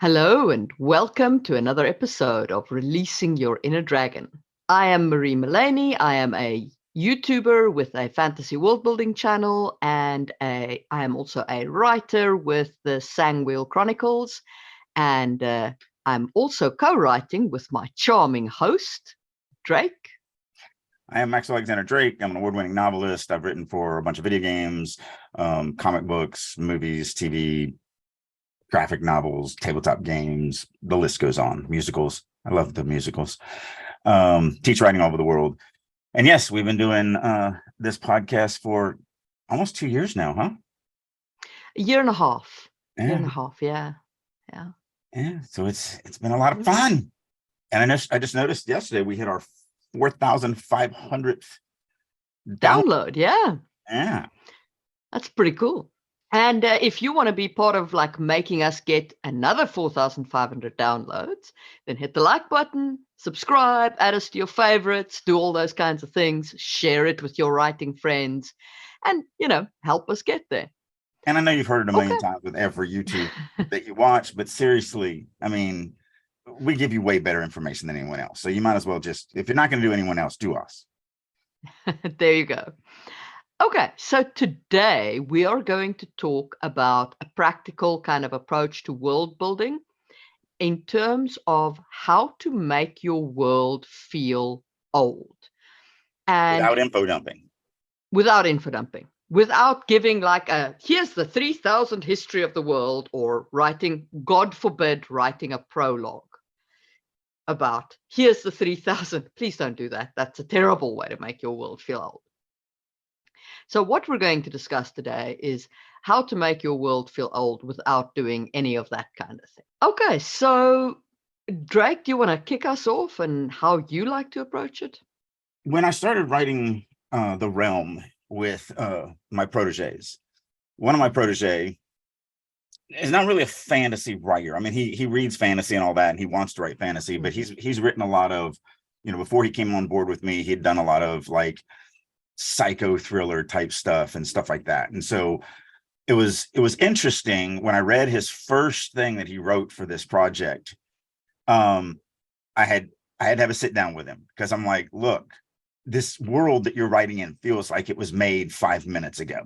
Hello and welcome to another episode of Releasing Your Inner Dragon. I am Marie Mullaney. I am a YouTuber with a fantasy world building channel, and I am also a writer with the Sangwheel Chronicles. And I'm also co-writing with my charming host, Drake. I am Max Alexander Drake. I'm an award-winning novelist. I've written for a bunch of video games, comic books, movies, TV, graphic novels, tabletop games. The list goes on. Musicals. I love the musicals. Teach writing all over the world. And yes, we've been doing this podcast for almost 2 years now, huh? A year and a half. Yeah. Year and a half, yeah. Yeah. So it's been a lot of fun. And I just noticed yesterday we hit our 4,500th download. Yeah. That's pretty cool. And if you want to be part of like making us get another 4,500 downloads, then hit the like button, subscribe, add us to your favorites, do all those kinds of things, share it with your writing friends, and, help us get there. And I know you've heard it a million times with every YouTube that you watch, but seriously, I mean, we give you way better information than anyone else. So you might as well just, if you're not going to do anyone else, do us. There you go. Okay, so today we are going to talk about a practical kind of approach to world building in terms of how to make your world feel old. And without info dumping. Without giving like here's the 3,000 history of the world, or writing, God forbid, writing a prologue about here's the 3,000. Please don't do that. That's a terrible way to make your world feel old. So what we're going to discuss today is how to make your world feel old without doing any of that kind of thing. Okay, so Drake, do you want to kick us off and how you like to approach it? When I started writing The Realm with my proteges, one of my protege is not really a fantasy writer. I mean, he reads fantasy and all that, and he wants to write fantasy, but he's written a lot of, before he came on board with me, he'd done a lot of like psycho thriller type stuff and stuff like that. And so it was interesting when I read his first thing that he wrote for this project. I had to have a sit down with him, because I'm like, look, this world that you're writing in feels like it was made 5 minutes ago.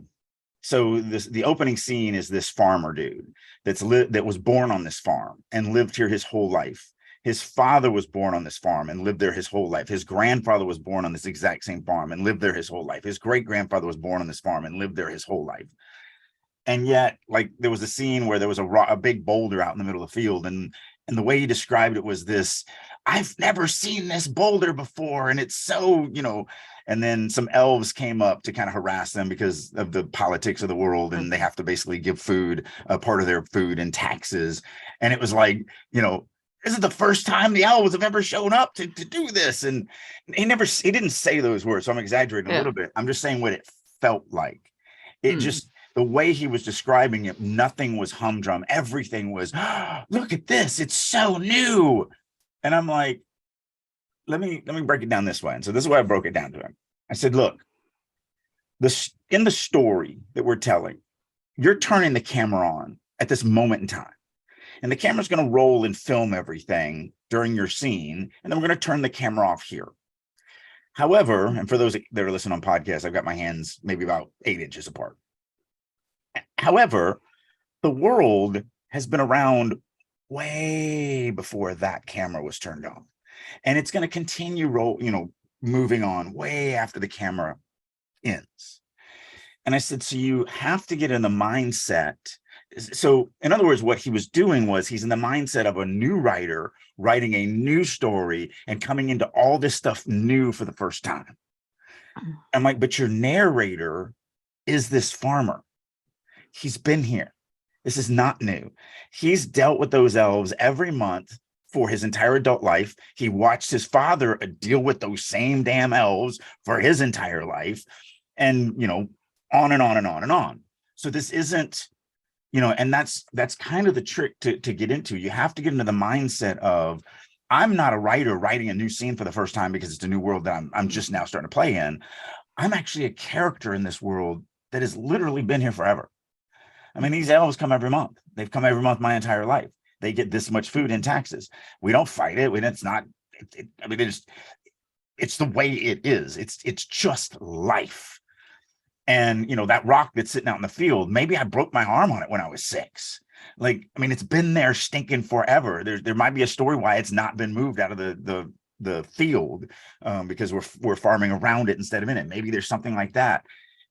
So the opening scene is this farmer dude that was born on this farm and lived here his whole life. His father was born on this farm and lived there his whole life. His grandfather was born on this exact same farm and lived there his whole life. His great-grandfather was born on this farm and lived there his whole life. And yet, like, there was a scene where there was a big boulder out in the middle of the field, and the way he described it was this, I've never seen this boulder before, and it's so, and then some elves came up to kind of harass them because of the politics of the world, and they have to basically give food, a part of their food, and taxes. And it was like, this is the first time the elves have ever shown up to do this. And he didn't say those words, so I'm exaggerating a little bit. I'm just saying what it felt like. It just, the way he was describing it, nothing was humdrum. Everything was, look at this, it's so new. And I'm like, let me break it down this way. And so this is why I broke it down to him. I said, look, in the story that we're telling, you're turning the camera on at this moment in time. And the camera's going to roll and film everything during your scene. And then we're going to turn the camera off here. However, and for those that are listening on podcasts, I've got my hands maybe about 8 inches apart. However, the world has been around way before that camera was turned on. And it's going to continue moving on way after the camera ends. And I said, so you have to get in the mindset. So in other words, what he was doing was he's in the mindset of a new writer writing a new story and coming into all this stuff new for the first time. I'm like, but your narrator is this farmer. He's been here. This is not new. He's dealt with those elves every month for his entire adult life. He watched his father deal with those same damn elves for his entire life, and on and on and on and on. So this isn't, and that's kind of the trick to get into. You have to get into the mindset of, I'm not a writer writing a new scene for the first time because it's a new world that I'm just now starting to play in. I'm actually a character in this world that has literally been here forever. I mean, these elves come every month. They've come every month my entire life. they get this much food in taxes. We don't fight it. It's not, I mean, it's the way it is. It's just life. And, that rock that's sitting out in the field, maybe I broke my arm on it when I was 6. Like, I mean, it's been there stinking forever. There might be a story why it's not been moved out of the field, because we're farming around it instead of in it. Maybe there's something like that.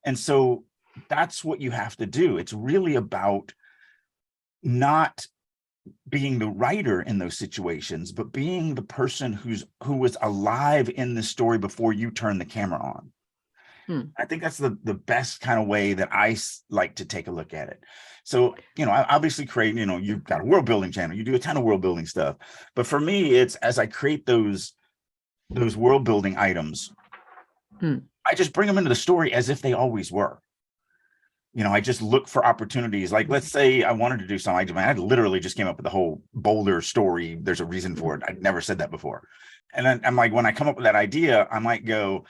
And so that's what you have to do. It's really about not being the writer in those situations, but being the person who was alive in the story before you turn the camera on. I think that's the best kind of way that I like to take a look at it. So, I obviously create, you've got a world building channel, you do a ton of world building stuff. But for me, it's as I create those world building items, I just bring them into the story as if they always were. I just look for opportunities. Like, let's say I wanted to do something. I literally just came up with the whole boulder story. There's a reason for it. I'd never said that before. And then I'm like, when I come up with that idea, I might go,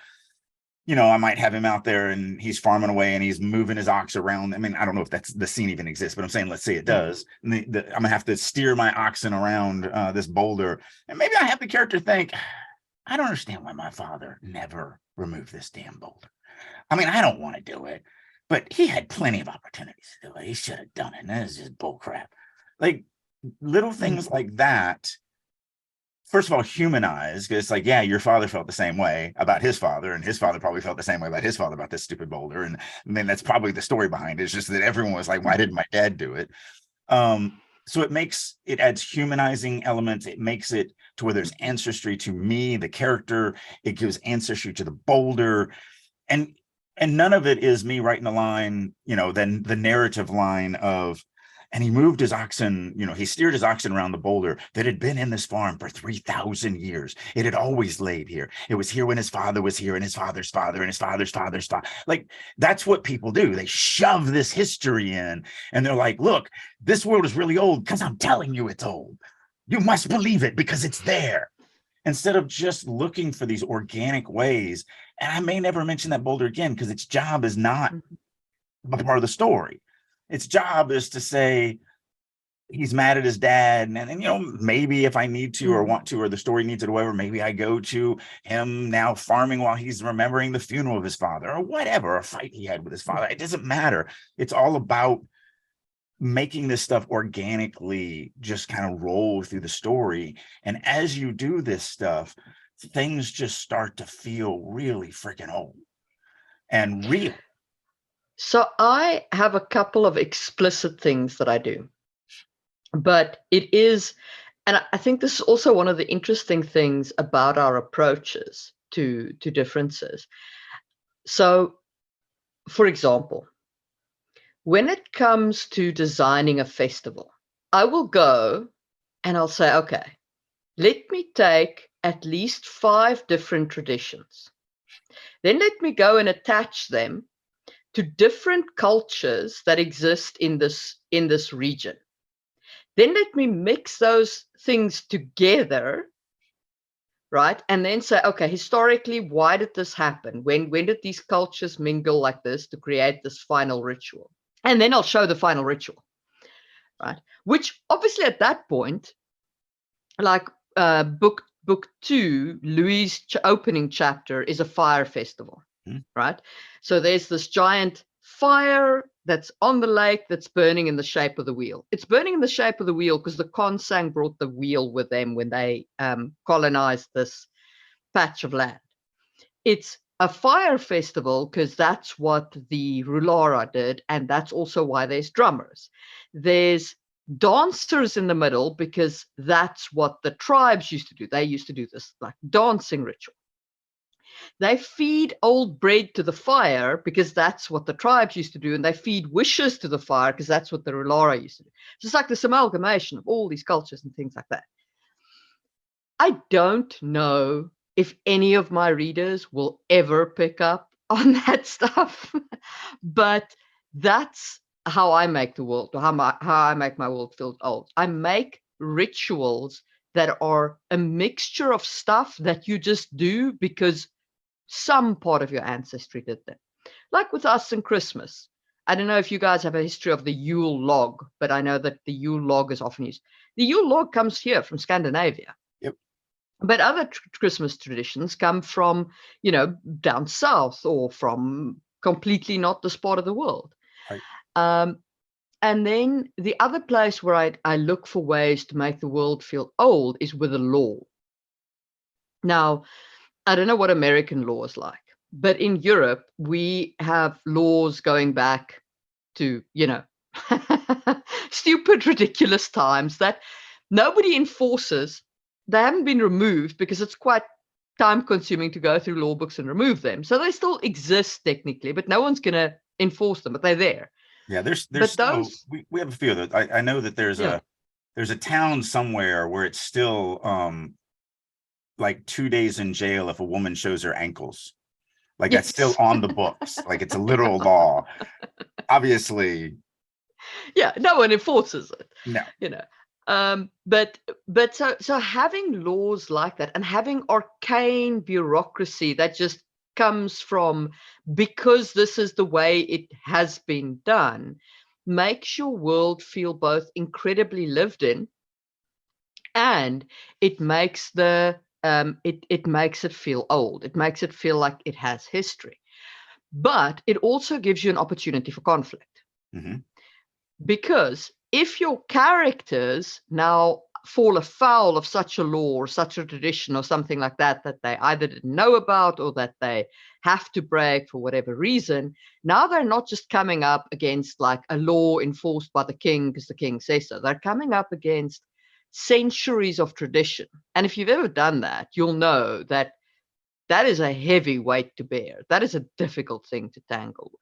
I might have him out there and he's farming away and he's moving his ox around. I mean, I don't know if that's the scene even exists, but I'm saying, let's say it does. And I'm gonna have to steer my oxen around this boulder. And maybe I have the character think, I don't understand why my father never removed this damn boulder. I mean, I don't want to do it, but he had plenty of opportunities to do it. He should have done it. And this is just bull crap. Like little things like that. First of all, humanize, because it's like, yeah, your father felt the same way about his father, and his father probably felt the same way about his father about this stupid boulder. And then that's probably the story behind it. It's just that everyone was like, why didn't my dad do it? So it adds humanizing elements. It makes it to where there's ancestry to me, the character. It gives ancestry to the boulder. And none of it is me writing a line, then the narrative line of, and he moved his oxen, he steered his oxen around the boulder that had been in this farm for 3,000 years. It had always laid here. It was here when his father was here, and his father's father, and his father's father's father. Like, that's what people do. They shove this history in, and they're like, look, this world is really old because I'm telling you it's old. You must believe it because it's there. Instead of just looking for these organic ways. And I may never mention that boulder again because its job is not a part of the story. Its job is to say he's mad at his dad, and maybe if I need to or want to, or the story needs it or whatever, maybe I go to him now farming while he's remembering the funeral of his father or whatever, a fight he had with his father. It doesn't matter. It's all about making this stuff organically just kind of roll through the story. And as you do this stuff, things just start to feel really freaking old and real. So I have a couple of explicit things that I do, but it is, and I think this is also one of the interesting things about our approaches to differences. So, for example, when it comes to designing a festival, I will go and I'll say, okay, let me take at least 5 different traditions. Then let me go and attach them to different cultures that exist in this region. Then let me mix those things together, right? And then say, okay, historically, why did this happen? When did these cultures mingle like this to create this final ritual? And then I'll show the final ritual, right? Which obviously at that point, like book 2, Louis' opening chapter is a fire festival. Right? So there's this giant fire that's on the lake that's burning in the shape of the wheel. It's burning in the shape of the wheel because the Konsang brought the wheel with them when they colonized this patch of land. It's a fire festival because that's what the Rulara did, and that's also why there's drummers. There's dancers in the middle because that's what the tribes used to do. They used to do this like dancing ritual. They feed old bread to the fire because that's what the tribes used to do, and they feed wishes to the fire because that's what the Rulara used to do. So it's like this amalgamation of all these cultures and things like that. I don't know if any of my readers will ever pick up on that stuff, but that's how I make the world, or how I make my world feel old. I make rituals that are a mixture of stuff that you just do because some part of your ancestry did them. Like with us in Christmas. I don't know if you guys have a history of the Yule log, but I know that the Yule log is often used. The Yule log comes here from Scandinavia. Yep. But other Christmas traditions come from, down south or from completely not this part of the world. Right. And then the other place where I look for ways to make the world feel old is with a law. Now, I don't know what American law is like, but in Europe, we have laws going back to, stupid, ridiculous times that nobody enforces. They haven't been removed because it's quite time consuming to go through law books and remove them. So they still exist technically, but no one's going to enforce them, but they're there. Yeah, there's But still, those, we have a few of those. I know that there's a town somewhere where it's still like 2 days in jail if a woman shows her ankles. Like that's still on the books. Like it's a literal law. Obviously. Yeah, no one enforces it. No. But so having laws like that and having arcane bureaucracy that just comes from because this is the way it has been done makes your world feel both incredibly lived in, and it makes it makes it feel old. It makes it feel like it has history. But it also gives you an opportunity for conflict. Mm-hmm. Because if your characters now fall afoul of such a law or such a tradition or something like that they either didn't know about or that they have to break for whatever reason, now they're not just coming up against like a law enforced by the king because the king says so. They're coming up against centuries of tradition. And if you've ever done that, you'll know that that is a heavy weight to bear. That is a difficult thing to tangle with.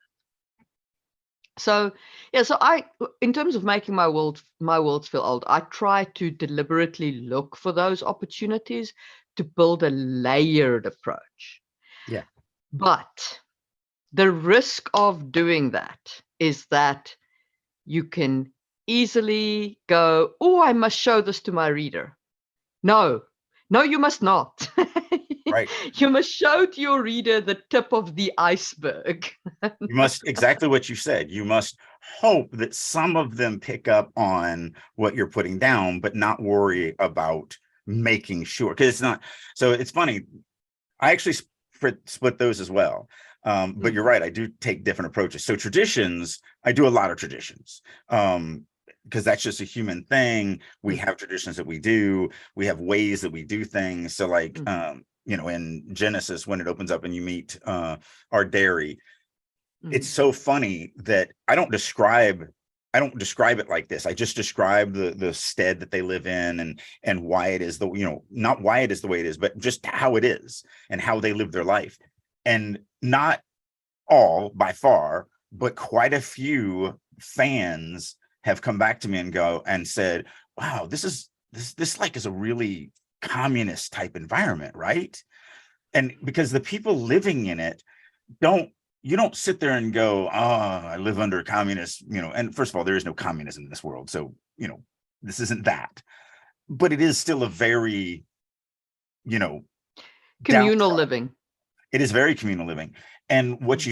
So in terms of making my worlds feel old, I try to deliberately look for those opportunities to build a layered approach. Yeah. But the risk of doing that is that you can easily go, oh, I must show this to my reader. No, you must not. Right. You must show to your reader the tip of the iceberg. You must, exactly what you said. You must hope that some of them pick up on what you're putting down, but not worry about making sure. Because it's not, so it's funny. I actually split those as well. But you're right. I do take different approaches. So traditions, I do a lot of traditions. Because that's just a human thing. We have traditions that we do. We have ways that we do things. So like, in Genesis, when it opens up and you meet our dairy, it's so funny that I don't describe it like this. I just describe the stead that they live in and why it is not why it is the way it is, but just how it is and how they live their life. And not all by far, but quite a few fans have come back to me and said, wow, this like is a really communist type environment, right? And because the people living in it you don't sit there and go, oh, I live under communist, and first of all, there is no communism in this world. So, this isn't that, but it is still a very, communal living. It is very communal living. And what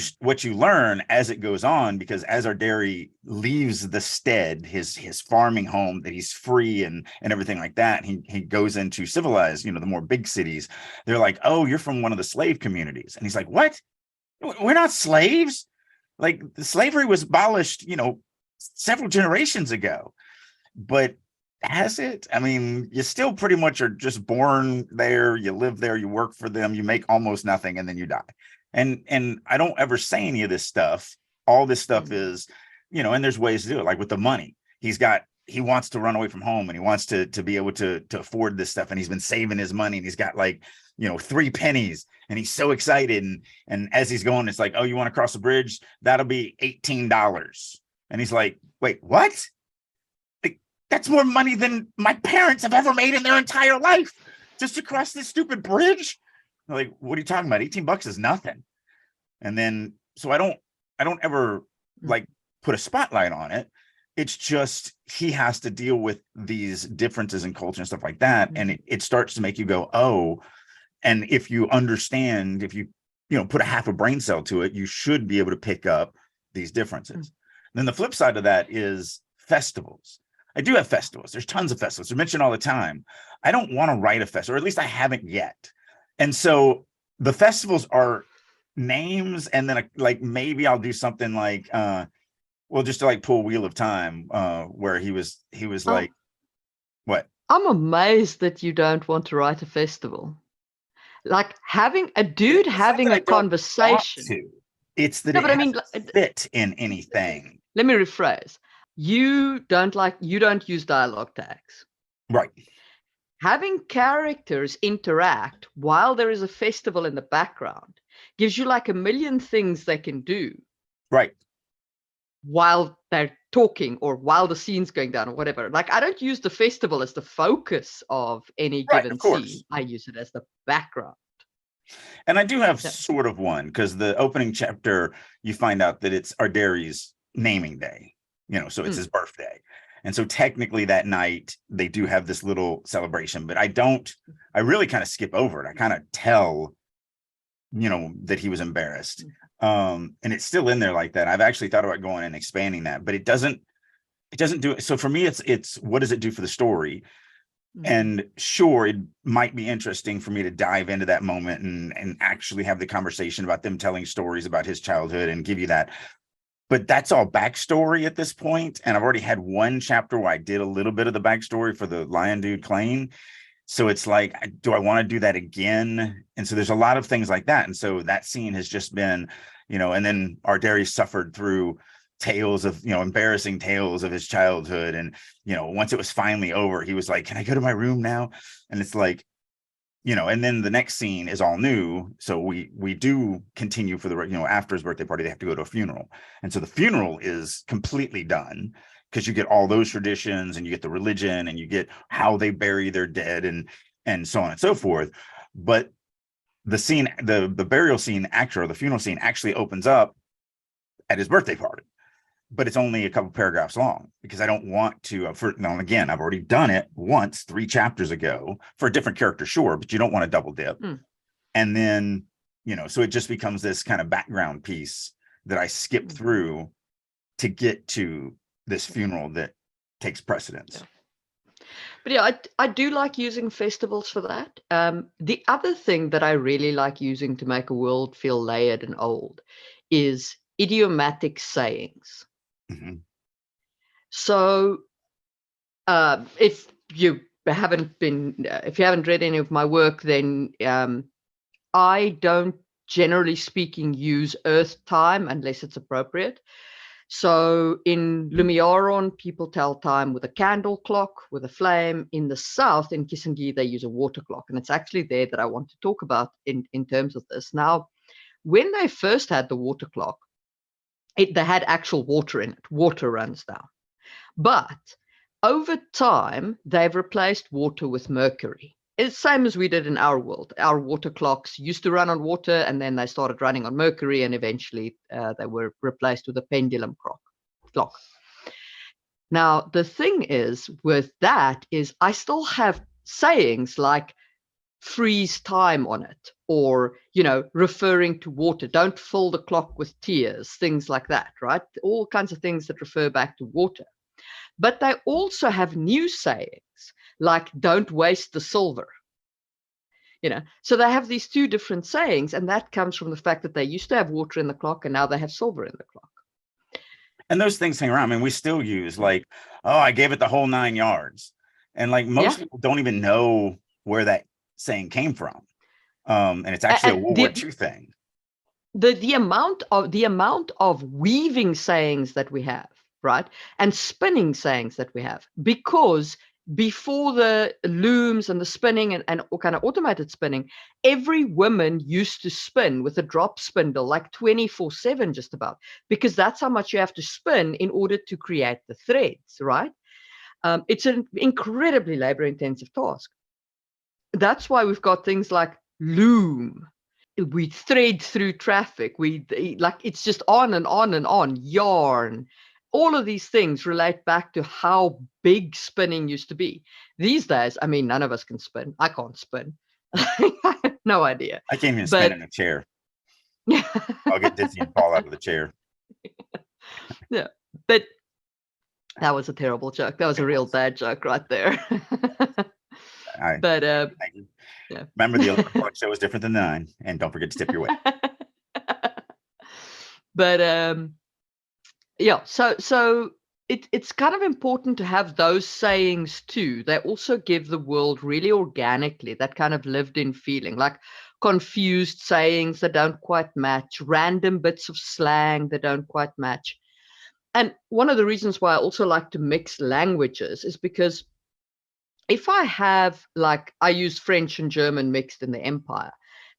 you learn as it goes on, because as our dairy leaves the stead, his farming home that he's free and everything like that, he goes into civilized, the more big cities. They're like, oh, you're from one of the slave communities. And he's like, what? We're not slaves. Like the slavery was abolished, several generations ago. But has it? I mean, you still pretty much are just born there. You live there. You work for them. You make almost nothing, and then you die. And I don't ever say any of this stuff. All this stuff is, and there's ways to do it. Like with the money, he wants to run away from home, and he wants to be able to afford this stuff. And he's been saving his money, and he's got like, 3 pennies, and he's so excited. And as he's going, it's like, oh, you want to cross the bridge? That'll be $18. And he's like, wait, what? That's more money than my parents have ever made in their entire life just to cross this stupid bridge. I'm like, what are you talking about? $18 is nothing. And then, so I don't ever like put a spotlight on it. It's just, he has to deal with these differences in culture and stuff like that. And it starts to make you go, oh, and if you understand, if you, put a half a brain cell to it, you should be able to pick up these differences. Then the flip side of that is festivals. I do have festivals. There's tons of festivals. They're mentioned all the time. I don't want to write a festival, or at least I haven't yet. And so the festivals are names, and then like maybe I'll do something like well, just to like pull Wheel of Time, where he was like, what? I'm amazed that you don't want to write a festival. Like having a dude having a conversation. It's that no, it but I has mean, to fit in anything. Let me rephrase. You don't use dialogue tags. Right. Having characters interact while there is a festival in the background gives you like a million things they can do. Right. While they're talking or while the scene's going down or whatever. Like I don't use the festival as the focus of any given scene. I use it as the background. And I do have sort of one, because the opening chapter, you find out that it's Arderi's naming day, so it's his birthday. And so technically that night they do have this little celebration, but I really kind of skip over it. I kind of tell, that he was embarrassed. And it's still in there like that. I've actually thought about going and expanding that, but it doesn't do it. So for me, it's what does it do for the story? And sure, it might be interesting for me to dive into that moment and actually have the conversation about them telling stories about his childhood and give you that. But that's all backstory at this point. And I've already had one chapter where I did a little bit of the backstory for the Lion Dude Clane. So it's like, do I want to do that again? And so there's a lot of things like that. And so that scene has just been, and then Arderi suffered through tales of, embarrassing tales of his childhood. And, once it was finally over, he was like, can I go to my room now? And it's like, and then the next scene is all new. So we do continue for the, after his birthday party, they have to go to a funeral. And so the funeral is completely done, because you get all those traditions and you get the religion and you get how they bury their dead and so on and so forth. But the scene, the burial scene or the funeral scene actually opens up at his birthday party, but it's only a couple paragraphs long, because I don't want to, again, I've already done it once 3 chapters ago for a different character, sure, but you don't want to double dip. And then, so it just becomes this kind of background piece that I skip through to get to this funeral that takes precedence. But yeah, I do like using festivals for that. The other thing that I really like using to make a world feel layered and old is idiomatic sayings. So if you haven't read any of my work, then I don't, generally speaking, use Earth time unless it's appropriate. So in Lumiaron, people tell time with a candle clock, with a flame. In the south, in Kisangi, they use a water clock. And it's actually there that I want to talk about in terms of this. Now, when they first had the water clock, they had actual water in it. Water runs down. But over time, they've replaced water with mercury. It's the same as we did in our world. Our water clocks used to run on water, and then they started running on mercury, and eventually they were replaced with a pendulum clock. Now, the thing is with that is I still have sayings like freeze time on it, or, referring to water, don't fill the clock with tears, things like that, right? All kinds of things that refer back to water. But they also have new sayings like don't waste the silver. So they have these 2 different sayings, and that comes from the fact that they used to have water in the clock and now they have silver in the clock. And those things hang around. I mean, we still use like, oh, I gave it the whole 9 yards. And like most people don't even know where that saying came from. And it's actually a World War II thing. The amount of weaving sayings that we have, right? And spinning sayings that we have, because before the looms and the spinning and kind of automated spinning, every woman used to spin with a drop spindle like 24/7 just about, because that's how much you have to spin in order to create the threads, right? It's an incredibly labor intensive task. That's why we've got things like loom. We thread through traffic. It's just on and on and on. Yarn. All of these things relate back to how big spinning used to be. These days, I mean, none of us can spin. I can't spin. I have no idea. I can't even spin in a chair. I'll get dizzy and fall out of the chair. Yeah, but That was a terrible joke. That was a real bad joke right there. But yeah. Remember, the 11 o'clock show is different than 9, and don't forget to tip your way. But yeah, so it's kind of important to have those sayings too. They also give the world really organically that kind of lived in feeling, like confused sayings that don't quite match, random bits of slang that don't quite match. And one of the reasons why I also like to mix languages is because if I have, like, I use French and German mixed in the empire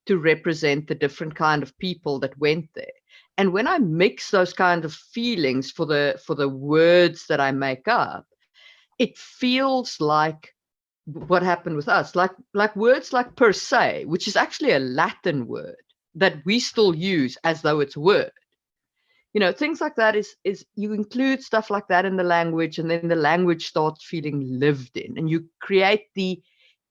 to represent the different kind of people that went there. And when I mix those kind of feelings for the words that I make up, it feels like what happened with us, like words like per se, which is actually a Latin word that we still use as though it's a word. Things like that is you include stuff like that in the language, and then the language starts feeling lived in, and you create the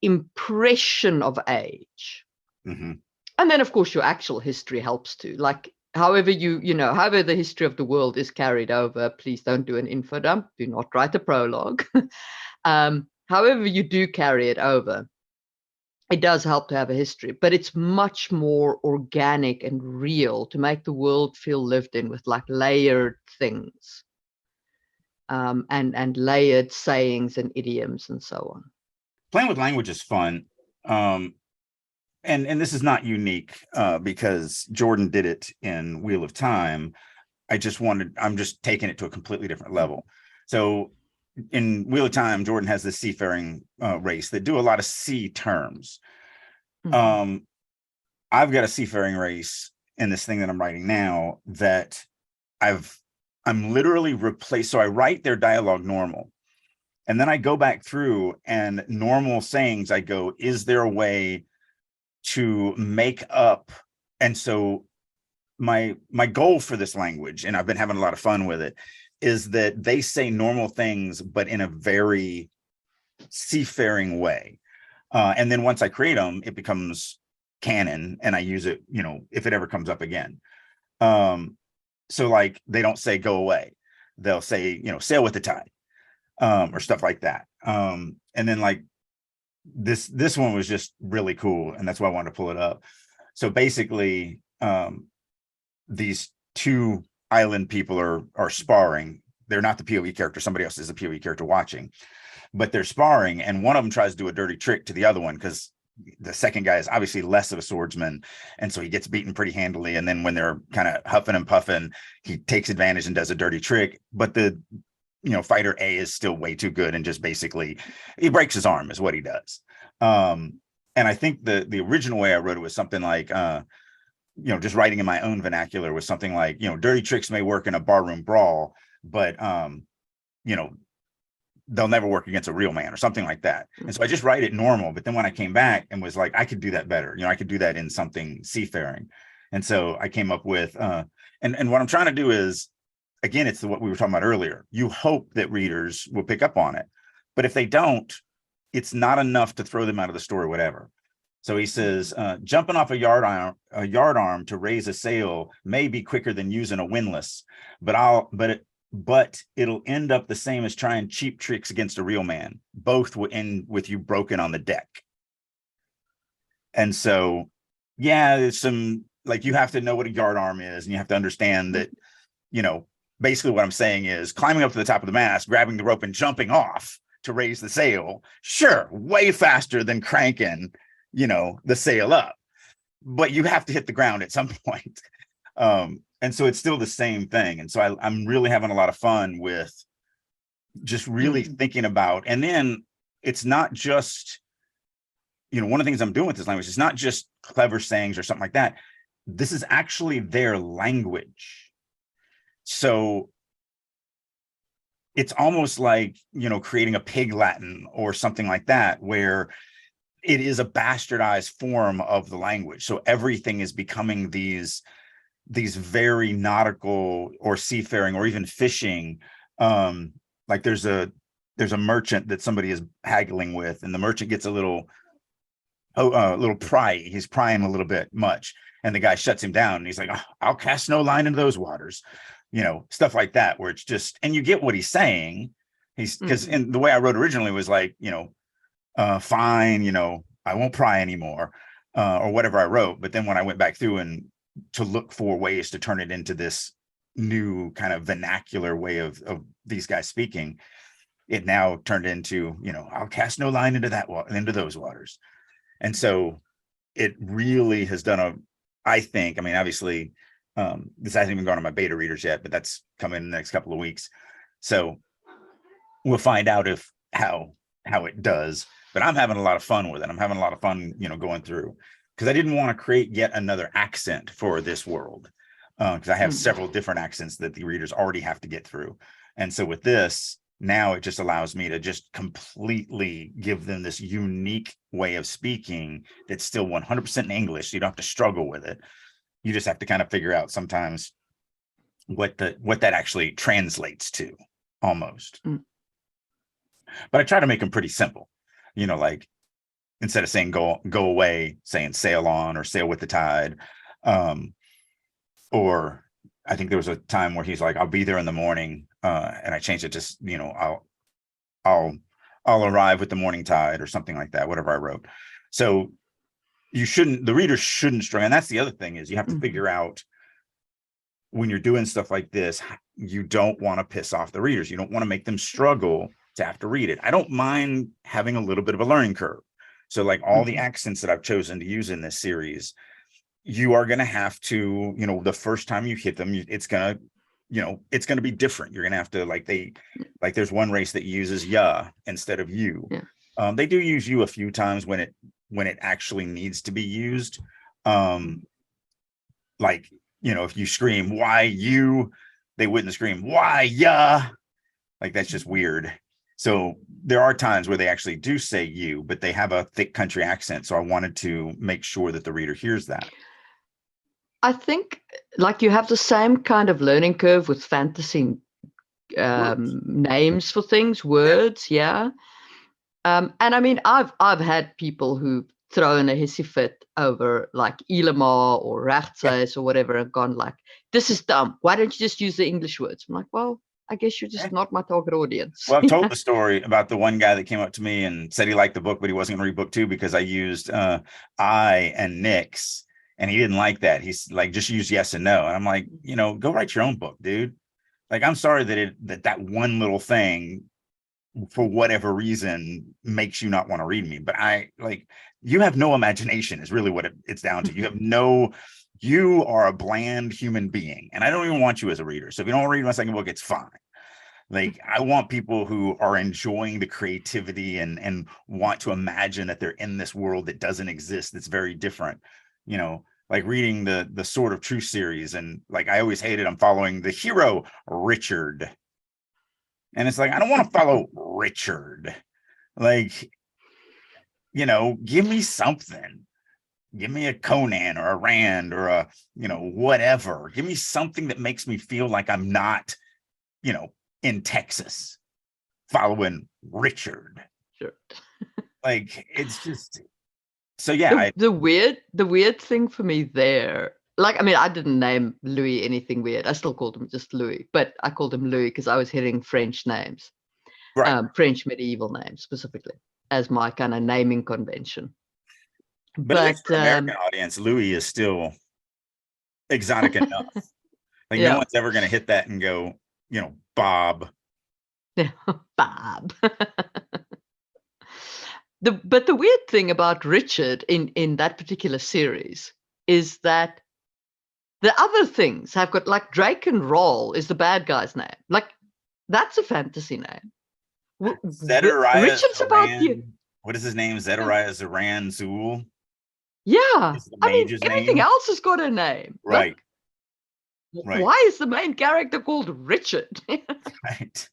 impression of age. Mm-hmm. And then, of course, your actual history helps too. Like, however however the history of the world is carried over, please don't do an info dump. Do not write a prologue. However you do carry it over, it does help to have a history, but it's much more organic and real to make the world feel lived in with like layered things, and layered sayings and idioms and so on. Playing with language is fun. And this is not unique because Jordan did it in Wheel of Time. I'm just taking it to a completely different level. So in Wheel of Time, Jordan has this seafaring race that do a lot of sea terms. Mm-hmm. I've got a seafaring race in this thing that I'm writing now that I'm literally replaced. So I write their dialogue normal, and then I go back through and normal sayings. I go, is there a way to make up? And so my goal for this language, and I've been having a lot of fun with it, is that they say normal things, but in a very seafaring way. And then once I create them, it becomes canon, and I use it, if it ever comes up again. So like, they don't say go away. They'll say, sail with the tide, or stuff like that. And then like this one was just really cool, and that's why I wanted to pull it up. So basically, these two island people are sparring. They're not the POV character. Somebody else is the POV character watching, but they're sparring, and one of them tries to do a dirty trick to the other one because the second guy is obviously less of a swordsman, and so he gets beaten pretty handily. And then when they're kind of huffing and puffing, he takes advantage and does a dirty trick. But the fighter A is still way too good, and just basically he breaks his arm is what he does. And I think the original way I wrote it was something like, just writing in my own vernacular was something like, dirty tricks may work in a barroom brawl, but they'll never work against a real man, or something like that. And so I just write it normal. But then when I came back and was like, I could do that better, I could do that in something seafaring. And so I came up with, and what I'm trying to do is, again, it's what we were talking about earlier. You hope that readers will pick up on it, but if they don't, it's not enough to throw them out of the story, whatever. So he says, jumping off a yard arm to raise a sail may be quicker than using a windlass, but it'll end up the same as trying cheap tricks against a real man. Both will end with you broken on the deck. And so, yeah, there's some, like, you have to know what a yard arm is, and you have to understand that, basically what I'm saying is climbing up to the top of the mast, grabbing the rope and jumping off to raise the sail. Sure, way faster than cranking, the sail up, but you have to hit the ground at some point. And so it's still the same thing. And so I'm really having a lot of fun with just really thinking about, and then it's not just, one of the things I'm doing with this language, it's not just clever sayings or something like that. This is actually their language. So it's almost like, creating a pig Latin or something like that, where it is a bastardized form of the language. So everything is becoming these very nautical or seafaring or even fishing. Like there's a merchant that somebody is haggling with, and the merchant gets a little pry. He's prying a little bit much, and the guy shuts him down, and he's like, oh, I'll cast no line into those waters. stuff like that, where it's just, and you get what he's saying. He's because in the way I wrote originally was like, fine, I won't pry anymore, or whatever I wrote. But then when I went back through and to look for ways to turn it into this new kind of vernacular way of these guys speaking, it now turned into, I'll cast no line into those waters. And so it really has done I think, obviously, this hasn't even gone on my beta readers yet, but that's coming in the next couple of weeks. So we'll find out how it does. But I'm having a lot of fun with it. I'm having a lot of fun, going through, because I didn't want to create yet another accent for this world, because I have several different accents that the readers already have to get through. And so with this, now it just allows me to just completely give them this unique way of speaking that's still 100% in English. So you don't have to struggle with it. You just have to kind of figure out sometimes what that actually translates to, almost. But I try to make them pretty simple, like instead of saying go away, saying sail on or sail with the tide. Or I think there was a time where he's like, I'll be there in the morning. And I changed it to, I'll arrive with the morning tide, or something like that, whatever I wrote. So the reader shouldn't struggle. And that's the other thing, is you have to figure out, when you're doing stuff like this, you don't want to piss off the readers. You don't want to make them struggle to have to read it. I don't mind having a little bit of a learning curve. So like all the accents that I've chosen to use in this series, you are going to have to, the first time you hit them, it's going to be different. You're going to have to, there's one race that uses ya instead of you. Yeah. They do use you a few times when it actually needs to be used. If you scream, why you, they wouldn't scream, why ya? Like, that's just weird. So there are times where they actually do say you, but they have a thick country accent. So I wanted to make sure that the reader hears that. I think you have the same kind of learning curve with fantasy names for things, words. Yeah. And I've had people who throw in a hissy fit over like Ilama or Rechtseis or whatever, and gone like, this is dumb. Why don't you just use the English words? I'm like, well, I guess you're just not my target audience. Well, I've told the story about the one guy that came up to me and said he liked the book, but he wasn't going to read book 2 because I used I and Nix, and he didn't like that. He's like, just use yes and no. And I'm like, go write your own book, dude. Like, I'm sorry that one little thing, for whatever reason, makes you not want to read me. But you have no imagination is really what it's down to. You are a bland human being, and I don't even want you as a reader. So if you don't read my second book, it's fine. Like, I want people who are enjoying the creativity and want to imagine that they're in this world that doesn't exist, that's very different. Like reading the Sword of Truth series, and like, I always hated, I'm following the hero Richard. And it's like, I don't want to follow Richard. Like, give me something. Give me a Conan or a Rand or a, whatever. Give me something that makes me feel like I'm not, in Texas following Richard. Sure. Like, it's just, so yeah. The weird thing for me there, I didn't name Louis anything weird. I still called him just Louis, but I called him Louis because I was hitting French names, right. French medieval names specifically, as my kind of naming convention. But for American audience, Louis is still exotic enough. Like, no one's ever going to hit that and go, Bob. Yeah, Bob. But the weird thing about Richard in that particular series is that the other things have got, like, Drake and Roll is the bad guy's name. Like, that's a fantasy name. Richard's about you. What is his name? Zedariah Zaran Zul. Yeah, everything else has got a name. Right. Right. Why is the main character called Richard? Right.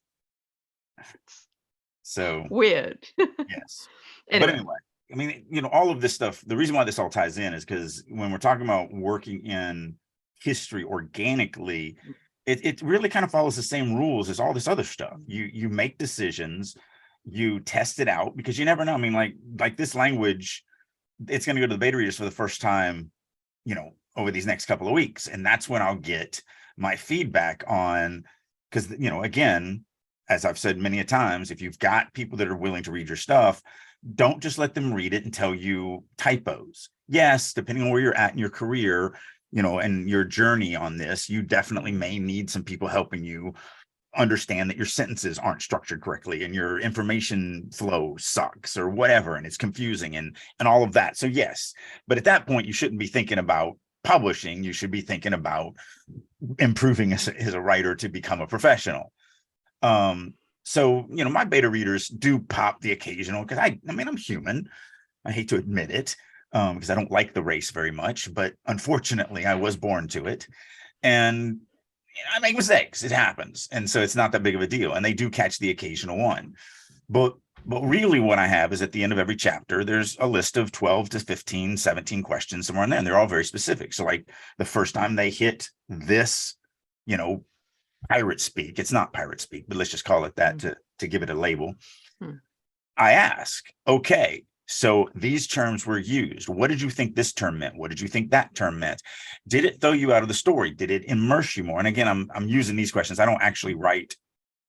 So weird. Yes. Anyway. But anyway, all of this stuff, the reason why this all ties in is because when we're talking about working in history organically, it really kind of follows the same rules as all this other stuff. You make decisions, you test it out, because you never know. Like this language, it's going to go to the beta readers for the first time, over these next couple of weeks. And that's when I'll get my feedback on, because, you know, again, as I've said many a times, if you've got people that are willing to read your stuff, don't just let them read it and tell you typos. Yes, depending on where you're at in your career, you know, and your journey on this, you definitely may need some people helping you understand that your sentences aren't structured correctly and your information flow sucks or whatever, and it's confusing and all of that. So yes, but at that point, you shouldn't be thinking about publishing. You should be thinking about improving as a writer to become a professional. So, you know, my beta readers do pop the occasional, because I mean, I'm human. I hate to admit it, because I don't like the race very much, but unfortunately I was born to it. And you know, I make mistakes. It happens. And so it's not that big of a deal. And they do catch the occasional one. But really what I have is at the end of every chapter, there's a list of 12 to 15, 17 questions somewhere in there. And they're all very specific. So like the first time they hit this, you know, pirate speak, it's not pirate speak, but let's just call it that to give it a label. I ask, okay, so these terms were used. What did you think this term meant? What did you think that term meant? Did it throw you out of the story? Did it immerse you more? And again, I'm using these questions. I don't actually write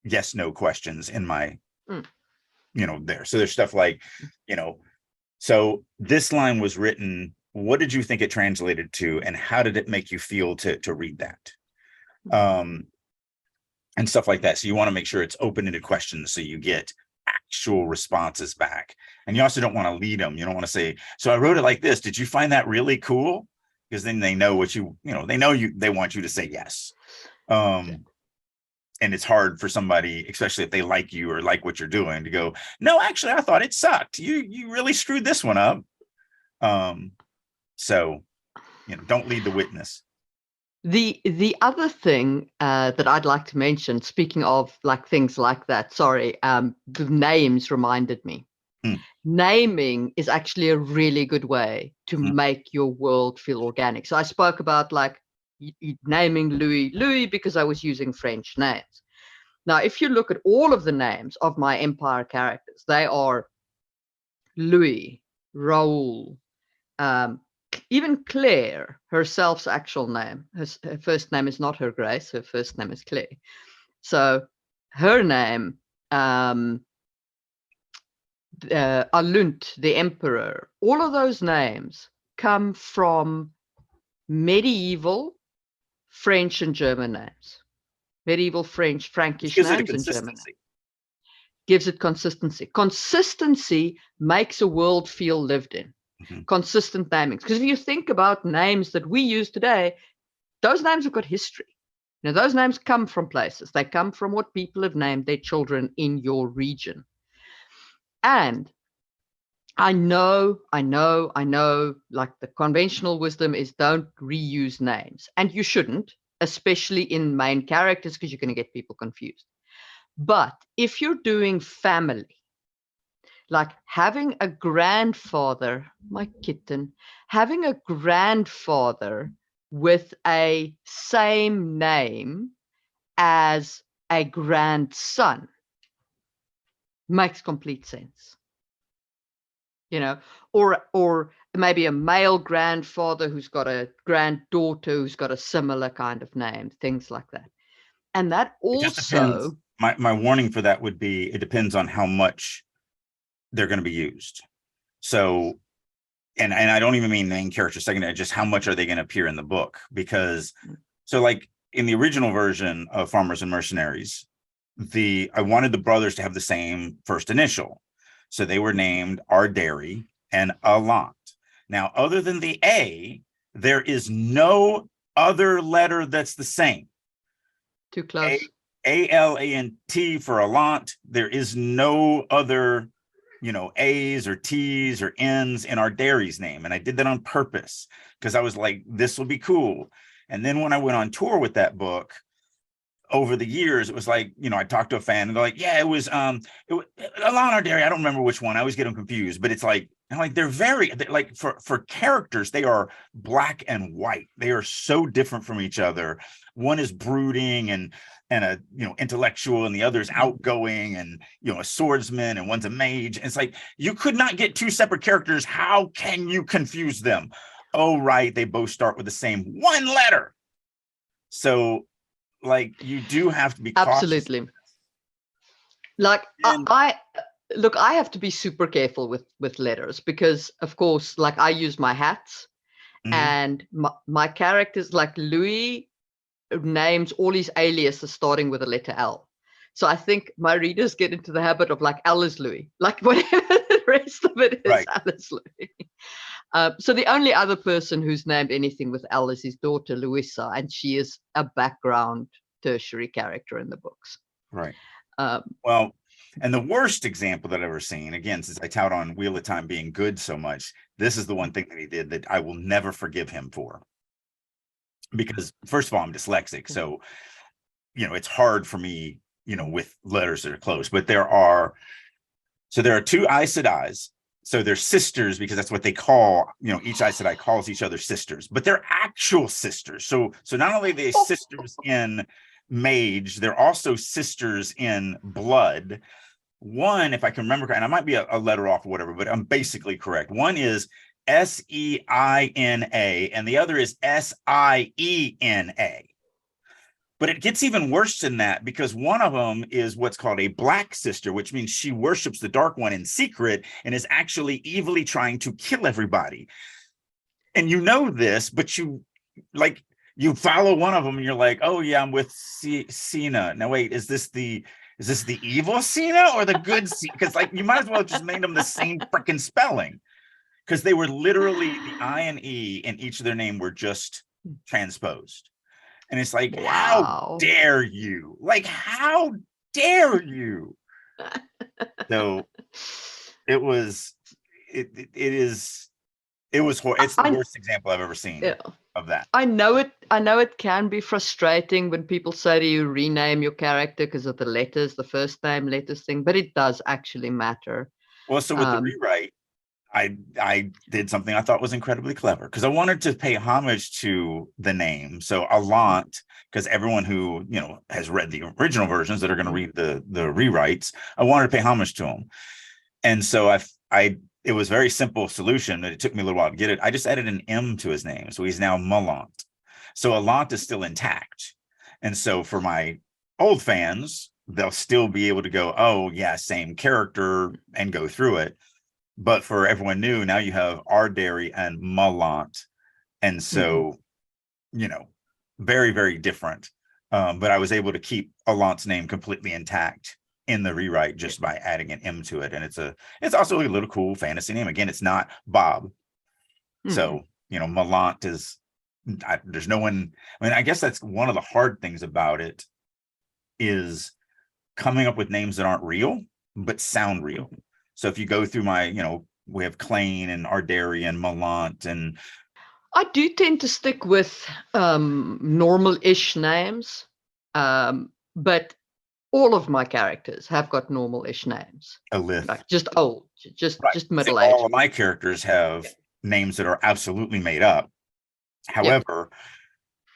yes, no questions in my, you know, there. So there's stuff like, you know, so this line was written, what did you think it translated to? And how did it make you feel to read that? And stuff like that. So you want to make sure it's open-ended questions so you get actual responses back. And you also don't want to lead them. You don't want to say, so I wrote it like this. Did you find that really cool? Because then they know what you know, they want you to say yes. And it's hard for somebody, especially if they like you or like what you're doing, to go, no, actually, I thought it sucked. You really screwed this one up. So, you know, don't lead the witness. The other thing that I'd like to mention, speaking of like things like that, sorry, the names reminded me. Naming is actually a really good way to make your world feel organic. So I spoke about like naming Louis because I was using French names. Now, if you look at all of the names of my Empire characters, they are Louis, Raoul, even Claire, herself's actual name. Her first name is not Her Grace. Her first name is Claire. So her name, Alunt, the Emperor, all of those names come from medieval French and German names. Medieval French, Frankish names and German names. Gives it consistency. Consistency makes a world feel lived in. Consistent namings. Because if you think about names that we use today, those names have got history. You know, those names come from places. They come from what people have named their children in your region. And I know, like the conventional wisdom is don't reuse names. And you shouldn't, especially in main characters, because you're going to get people confused. But if you're doing family, like having a grandfather, my kitten, having a grandfather with a same name as a grandson makes complete sense. You know, or maybe a male grandfather who's got a granddaughter who's got a similar kind of name, things like that. And that also, my warning for that would be, it depends on how much they're going to be used. So, and I don't even mean main character, secondary, just how much are they going to appear in the book? Because, so like in the original version of Farmers and Mercenaries, I wanted the brothers to have the same first initial. So they were named Arderi and Alant. Now, other than the A, there is no other letter that's the same. Too close. A-L-A-N-T for Alant. There is no other, you know, A's or T's or N's in Arderi's name. And I did that on purpose because I was like, this will be cool. And then when I went on tour with that book, over the years, it was like, you know, I talked to a fan and they're like, yeah, it was Alan Arderi. I don't remember which one. I always get them confused, but it's like, they're like for characters, they are black and white. They are so different from each other. One is brooding and a, you know, intellectual, and the other is outgoing and, you know, a swordsman, and one's a mage. And it's like, you could not get two separate characters. How can you confuse them? Oh, right. They both start with the same one letter. So like you do have to be cautious. Absolutely. Like And I look, I have to be super careful with letters because, of course, like I use my hats, mhm, and my characters, like Louis, names all his aliases starting with the letter L. So I think my readers get into the habit of like L is Louis, like whatever the rest of it is, right. L is Louis. So the only other person who's named anything with L is his daughter Louisa, and she is a background tertiary character in the books. Right. Um, Well, and the worst example that I've ever seen, again, since I tout on Wheel of Time being good so much, this is the one thing that he did that I will never forgive him for. Because first of all, I'm dyslexic, so it's hard for me, with letters that are close. But there are two Aes Sedais. So they're sisters because that's what they call, each Aes Sedai calls each other sisters, but they're actual sisters. So not only are they sisters in mage, they're also sisters in blood. One, if I can remember, and I might be a letter off or whatever, but I'm basically correct. One is Seina, and the other is Siena. But it gets even worse than that because one of them is what's called a black sister, which means she worships the Dark One in secret and is actually evilly trying to kill everybody. And you know this, but you follow one of them and you're like, oh yeah, I'm with Cena. Now wait, is this the evil Cena or the good Cena? Because you might as well have just made them the same freaking spelling, because they were literally the I and E in each of their name were just transposed. And it's like, how wow. dare you? Like, how dare you? So it was, it's the worst example I've ever seen of that. I know it can be frustrating when people say to you, rename your character because of the letters, the first name letters thing, but it does actually matter. Well, so with the rewrite, I did something I thought was incredibly clever because I wanted to pay homage to the name. So Alant, because everyone who has read the original versions that are going to read the rewrites, I wanted to pay homage to them. And so it was a very simple solution, but it took me a little while to get it. I just added an M to his name, so he's now Malant. So Alant is still intact, and so for my old fans, they'll still be able to go, oh yeah, same character, and go through it. But for everyone new, now you have Ardari and Malant. And so, very, very different. But I was able to keep Alant's name completely intact in the rewrite just by adding an M to it. And it's also a little cool fantasy name. Again, it's not Bob. So, Malant is, there's no one. I mean, I guess that's one of the hard things about it is coming up with names that aren't real, but sound real. So if you go through we have Klain and Ardari and Malant, and I do tend to stick with normal-ish names, but all of my characters have got normal-ish names. Alith. Like just old, just middle-aged. All of my characters have names that are absolutely made up. However,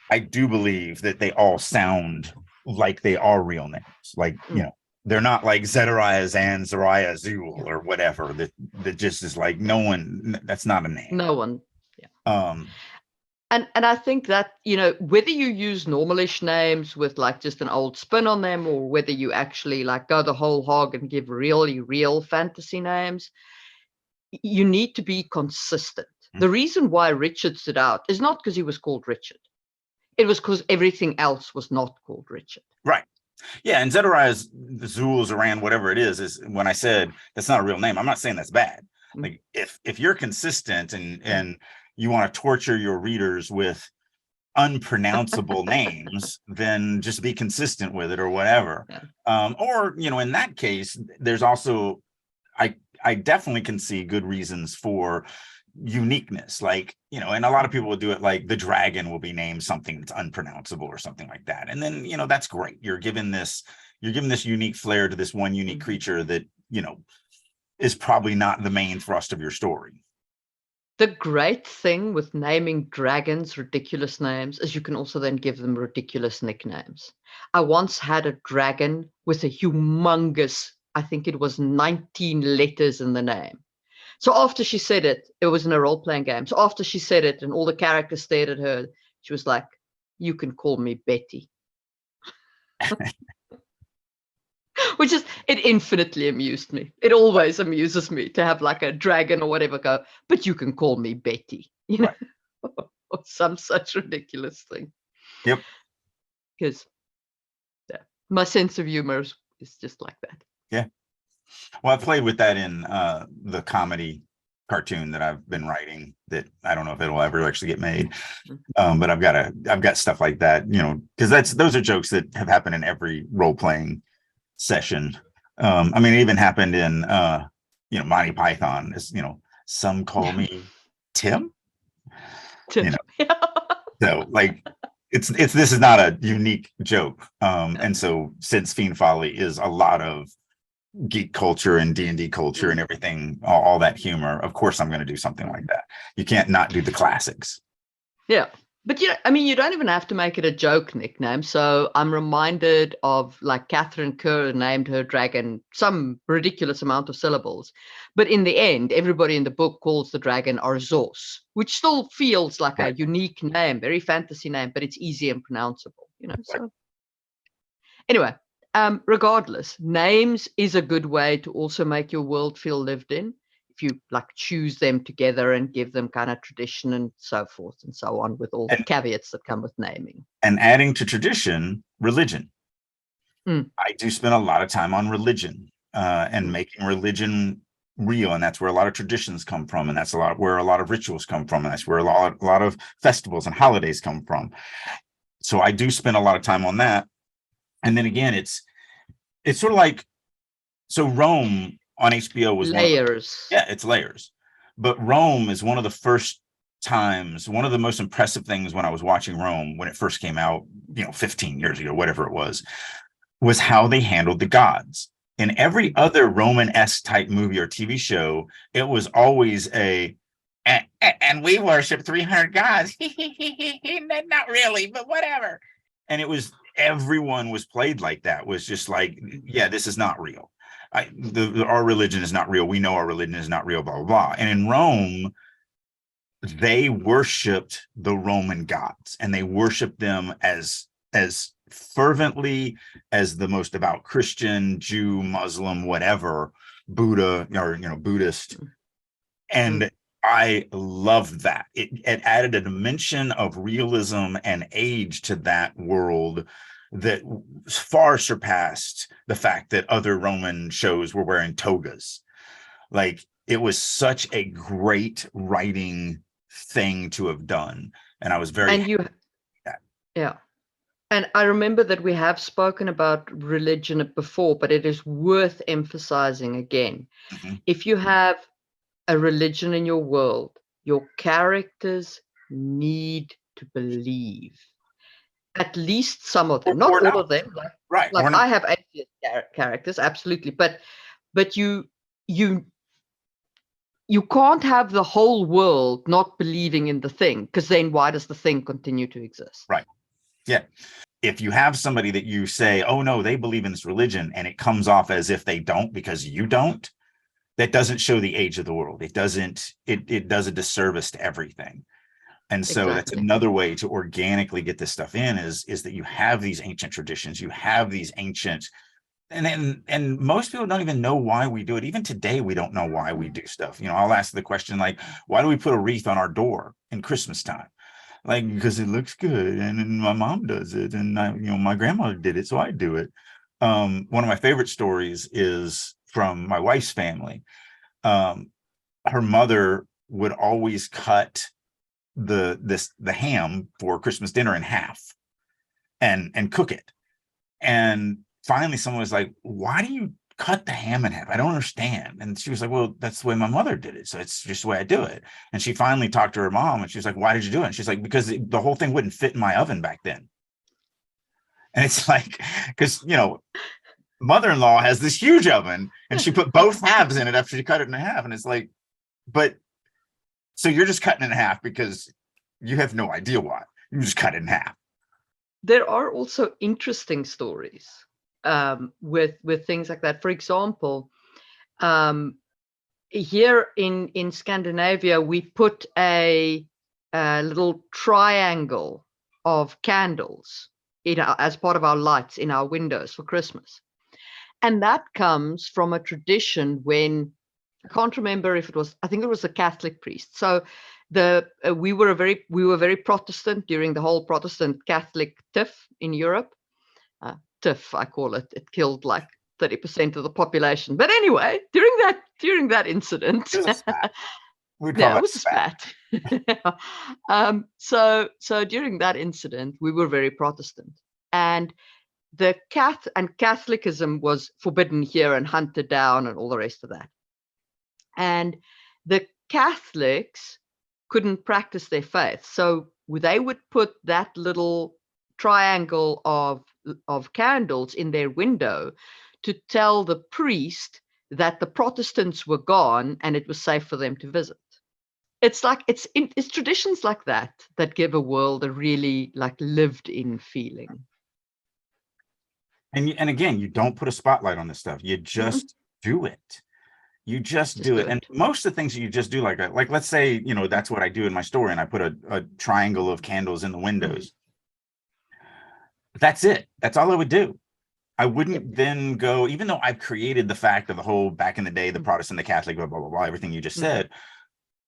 I do believe that they all sound like they are real names. Like, they're not like Zedariah Zan, Zariah Zul or whatever that just is like that's not a name. No one. Yeah. And I think that, whether you use normalish names with like just an old spin on them, or whether you actually like go the whole hog and give really real fantasy names, you need to be consistent. Mm-hmm. The reason why Richard stood out is not because he was called Richard. It was because everything else was not called Richard. Right. Yeah, and Zedariah's Zul, Zoran, whatever it is when I said that's not a real name, I'm not saying that's bad. Mm-hmm. Like if you're consistent and you want to torture your readers with unpronounceable names, then just be consistent with it or whatever. Yeah. Or in that case, there's also I definitely can see good reasons for uniqueness, like and a lot of people will do it like the dragon will be named something that's unpronounceable or something like that, and then that's great. You're giving this unique flair to this one unique creature that is probably not the main thrust of your story. The great thing with naming dragons ridiculous names is you can also then give them ridiculous nicknames. I once had a dragon with a humongous, I think it was 19 letters in the name. So after she said it, it was in a role-playing game. So after she said it and all the characters stared at her, she was like, you can call me Betty. Which is, it infinitely amused me. It always amuses me to have like a dragon or whatever go, but you can call me Betty, you know, Right. or some such ridiculous thing. Yep. Because my sense of humor is just like that. Yeah. Well, I played with that in the comedy cartoon that I've been writing that I don't know if it'll ever actually get made. But I've got stuff like that, you know, because those are jokes that have happened in every role-playing session. I mean, it even happened in you know, Monty Python, is, you know, some call me Tim, you know. So like it's this is not a unique joke. And so since Fiend Folly is a lot of geek culture and D&D culture and everything, all that humor, of course I'm going to do something like that. You can't not do the classics. Yeah. But I mean, you don't even have to make it a joke nickname. So I'm reminded of like Catherine Kerr named her dragon some ridiculous amount of syllables. But in the end, everybody in the book calls the dragon Arzos, which still feels like a unique name, very fantasy name, but it's easy and pronounceable, you know. So anyway, regardless, names is a good way to also make your world feel lived in. If you like choose them together and give them kind of tradition and so forth and so on, with all the caveats that come with naming. And adding to tradition, religion. I do spend a lot of time on religion and making religion real, and that's where a lot of traditions come from, and that's where a lot of rituals come from, and that's where a lot of festivals and holidays come from. So I do spend a lot of time on that. And then again, it's sort of like, so Rome on HBO was layers. It's layers. But Rome is one of the first times, one of the most impressive things when I was watching Rome when it first came out, you know, 15 years ago, whatever it was how they handled the gods. In every other Roman-esque type movie or TV show, it was always and we worship 300 gods. Not really, but whatever. And it was, everyone was played like that, was just like, yeah, this is not real. Our religion is not real. We know our religion is not real, blah, blah, blah. And in Rome, they worshipped the Roman gods, and they worshipped them as fervently as the most devout Christian, Jew, Muslim, whatever, Buddha, or, you know, Buddhist. And I loved that. It added a dimension of realism and age to that world that far surpassed the fact that other Roman shows were wearing togas. Like, it was such a great writing thing to have done. And I was very happy with that. Yeah. And I remember that we have spoken about religion before, but it is worth emphasizing again. If you have a religion in your world, your characters need to believe. At least some of them, not all of them. Like I have atheist characters, absolutely, but you can't have the whole world not believing in the thing, because then why does the thing continue to exist? Right. Yeah. If you have somebody that you say, oh no, they believe in this religion, and it comes off as if they don't because you don't, that doesn't show the age of the world. It does a disservice to everything. And so that's another way to organically get this stuff in, is that you have these ancient traditions, you have these ancient, and most people don't even know why we do it. Even today, we don't know why we do stuff. You know, I'll ask the question like, why do we put a wreath on our door in Christmas time? Like, because it looks good, and my mom does it, and my grandmother did it, so I do it. One of my favorite stories is from my wife's family. Her mother would always cut the ham for Christmas dinner in half and cook it. And finally someone was like, why do you cut the ham in half? I don't understand. And she was like, well, that's the way my mother did it, so it's just the way I do it. And she finally talked to her mom, and she was like, why did you do it? And she's like, because the whole thing wouldn't fit in my oven back then. And it's like, because, you know, mother-in-law has this huge oven, and she put both halves in it after she cut it in half. And it's like, but so you're just cutting it in half because you have no idea why. You just cut it in half. There are also interesting stories with things like that. For example, here in Scandinavia, we put a little triangle of candles as part of our lights in our windows for Christmas. And that comes from a tradition when, I can't remember if it was, I think it was a Catholic priest. So we were very Protestant during the whole Protestant Catholic tiff in Europe. Tiff, I call it. It killed like 30% of the population. But anyway, during that incident, It was a spat. We'd call yeah, it it was a spat. So during that incident, we were very Protestant, and the Catholicism was forbidden here and hunted down and all the rest of that. And the Catholics couldn't practice their faith, so they would put that little triangle of candles in their window to tell the priest that the Protestants were gone and it was safe for them to visit. It's like it's traditions like that give a world a really like lived-in feeling. And again, you don't put a spotlight on this stuff. You just do it. You just do it. And most of the things that you just do, like let's say, that's what I do in my story, and I put a triangle of candles in the windows. That's it. That's all I would do. I wouldn't then go, even though I've created the fact of the whole back in the day, the Protestant, the Catholic, blah, blah, blah, blah, everything you just said.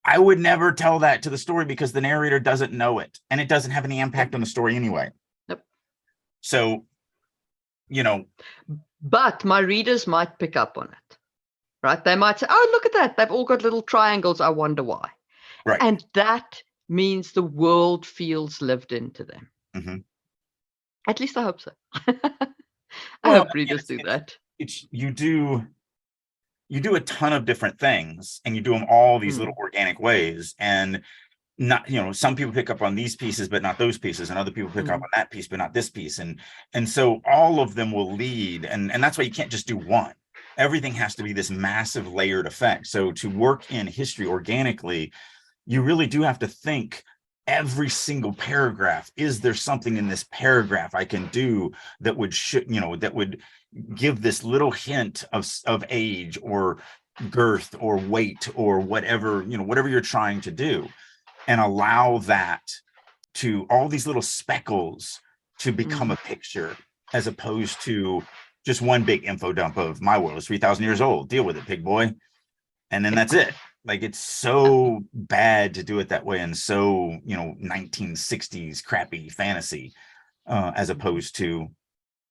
I would never tell that to the story because the narrator doesn't know it, and it doesn't have any impact on the story anyway. Yep. So, but my readers might pick up on it, right? They might say, oh, look at that. They've all got little triangles. I wonder why. Right. And that means the world feels lived into them. Mm-hmm. At least I hope so. I hope readers do that. You do a ton of different things, and you do them all these little organic ways, and not, some people pick up on these pieces but not those pieces, and other people pick up on that piece but not this piece, and so all of them will lead, and that's why you can't just do one. Everything has to be this massive layered effect. So to work in history organically, you really do have to think every single paragraph. Is there something in this paragraph I can do that would that would give this little hint of age or girth or weight or whatever, whatever you're trying to do, and allow that to all these little speckles to become a picture, as opposed to just one big info dump of my world is 3,000 years old. Deal with it, pig boy. And then that's it. Like, it's so bad to do it that way, and so 1960s crappy fantasy, as opposed to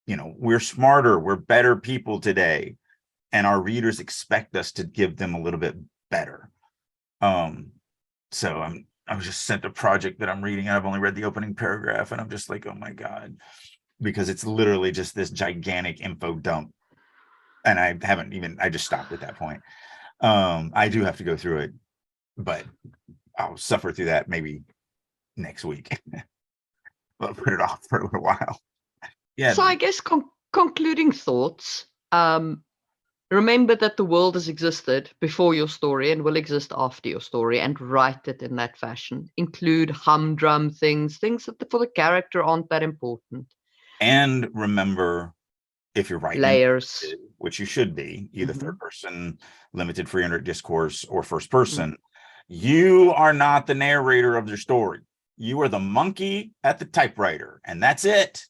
we're smarter, we're better people today, and our readers expect us to give them a little bit better. So I was just sent a project that I'm reading, and I've only read the opening paragraph, and I'm just like, oh my god, because it's literally just this gigantic info dump, and I just stopped at that point. I do have to go through it, but I'll suffer through that maybe next week. I'll put it off for a little while. Yeah. So I guess concluding thoughts. Remember that the world has existed before your story and will exist after your story, and write it in that fashion. Include humdrum things that for the character aren't that important. And remember, if you're writing layers, which you should be, either third person, limited free under discourse, or first person, you are not the narrator of your story. You are the monkey at the typewriter, and that's it.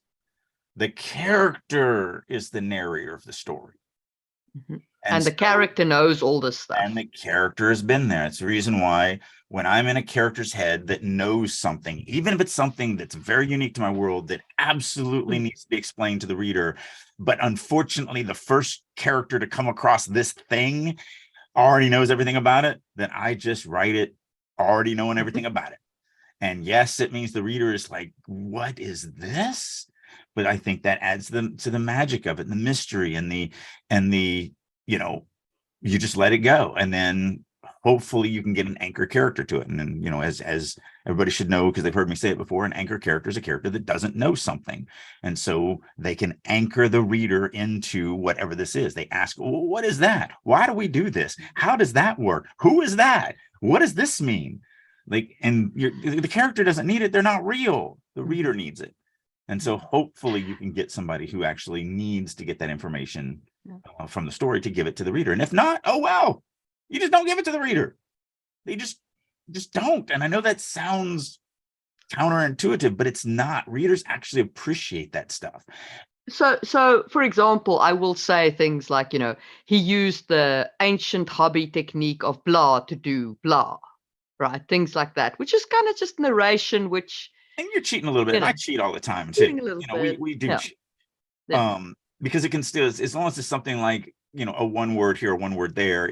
The character is the narrator of the story. And the character knows all this stuff. And the character has been there. It's the reason why when I'm in a character's head that knows something, even if it's something that's very unique to my world that absolutely needs to be explained to the reader, but unfortunately the first character to come across this thing already knows everything about it, then I just write it already knowing everything about it. And yes, it means the reader is like, what is this? But I think that adds to the magic of it, and the mystery, and the you just let it go, and then hopefully you can get an anchor character to it. And then as everybody should know, because they've heard me say it before, an anchor character is a character that doesn't know something, and so they can anchor the reader into whatever this is. They ask, well, what is that? Why do we do this? How does that work? Who is that? What does this mean? And the character doesn't need it. They're not real. The reader needs it. And so hopefully you can get somebody who actually needs to get that information from the story to give it to the reader. And if not, oh, well, you just don't give it to the reader. They just don't. And I know that sounds counterintuitive, but it's not. Readers actually appreciate that stuff. So for example, I will say things like, he used the ancient hobby technique of blah to do blah, right? Things like that, which is kind of just narration, which. And you're cheating a little bit. And I cheat all the time too. Cheating a little bit. We do cheat. Yeah. Because it can still, as long as it's something like, a one word here, one word there,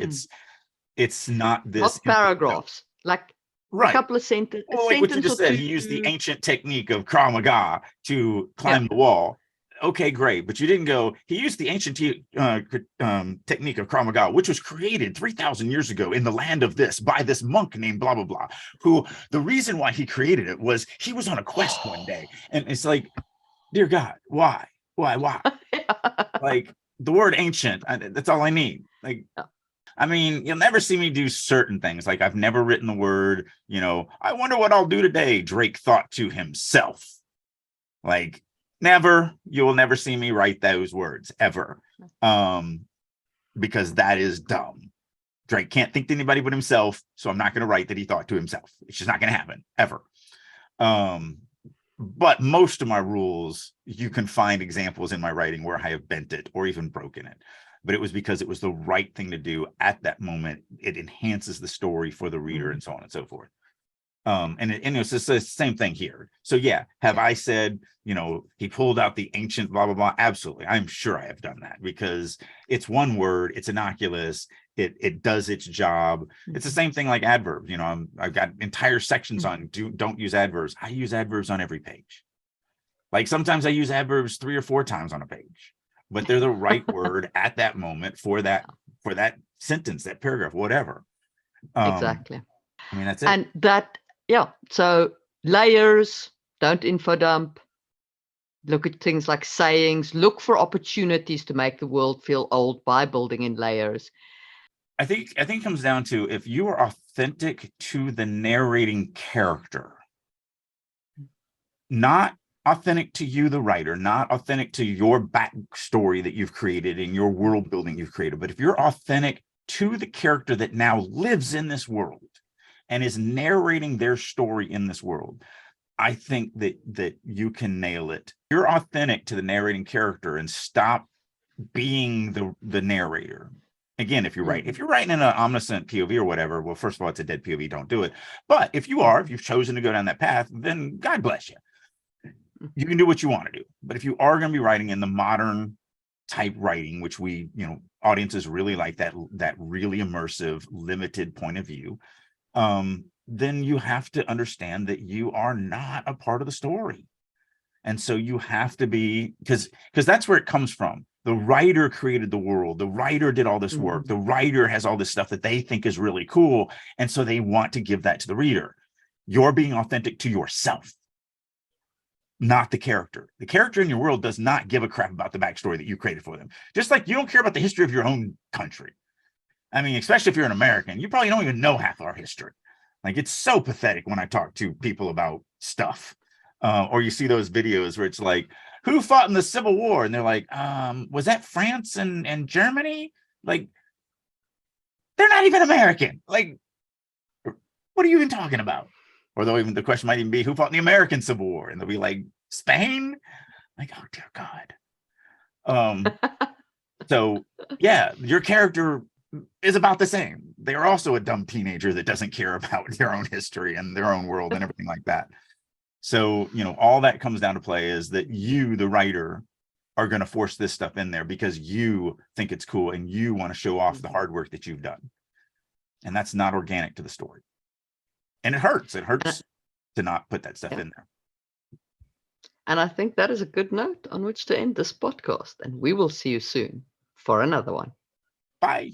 it's not this. Not paragraphs, like right. A couple of sentences. Well, like what you just said, he used the ancient technique of Krav Maga to climb the wall. Okay, great. But you didn't go, he used the ancient technique of Krav Maga, which was created 3,000 years ago in the land of this by this monk named blah, blah, blah, who the reason why he created it was he was on a quest one day. And it's like, dear God, why? Like the word ancient, that's all I need. Like, I mean, you'll never see me do certain things. Like I've never written the word, I wonder what I'll do today, Drake thought to himself. Like never, you will never see me write those words ever. Because that is dumb. Drake can't think to anybody but himself. So I'm not going to write that he thought to himself. It's just not going to happen ever. But most of my rules, you can find examples in my writing where I have bent it or even broken it. But it was because it was the right thing to do at that moment. It enhances the story for the reader and so on and so forth. And it's just the same thing here. So yeah, have I said, he pulled out the ancient blah, blah, blah? Absolutely. I'm sure I have done that because it's one word, it's innocuous. It does its job. It's the same thing like adverbs. I've got entire sections on don't use adverbs. I use adverbs on every page. Like sometimes I use adverbs 3 or 4 times on a page, but they're the right word at that moment for that sentence, that paragraph, whatever. Exactly. I mean, that's it. And that, so layers, don't info dump. Look at things like sayings, look for opportunities to make the world feel old by building in layers. I think it comes down to if you are authentic to the narrating character, not authentic to you, the writer, not authentic to your backstory that you've created and your world building you've created, but if you're authentic to the character that now lives in this world and is narrating their story in this world, I think that you can nail it. You're authentic to the narrating character and stop being the narrator. Again, if you're writing in an omniscient POV or whatever, well, first of all, it's a dead POV, don't do it. But if you've chosen to go down that path, then God bless you. You can do what you want to do. But if you are going to be writing in the modern type writing, which we, audiences really like that really immersive, limited point of view, then you have to understand that you are not a part of the story. And so you have to be, because that's where it comes from. The writer created the world. The writer did all this work. The writer has all this stuff that they think is really cool. And so they want to give that to the reader. You're being authentic to yourself, not the character. The character in your world does not give a crap about the backstory that you created for them. Just like you don't care about the history of your own country. I mean, especially if you're an American, you probably don't even know half our history. Like, it's so pathetic when I talk to people about stuff. Or you see those videos where it's like, who fought in the Civil War? And they're like, was that France and Germany? Like, they're not even American. Like, what are you even talking about? Or though even the question might even be, who fought in the American Civil War? And they'll be like, Spain? Like, oh, dear God. So, yeah, your character is about the same. They're also a dumb teenager that doesn't care about their own history and their own world and everything like that. So, all that comes down to play is that you, the writer, are going to force this stuff in there because you think it's cool and you want to show off the hard work that you've done. And that's not organic to the story. And it hurts. It hurts to not put that stuff in there. And I think that is a good note on which to end this podcast. And we will see you soon for another one. Bye.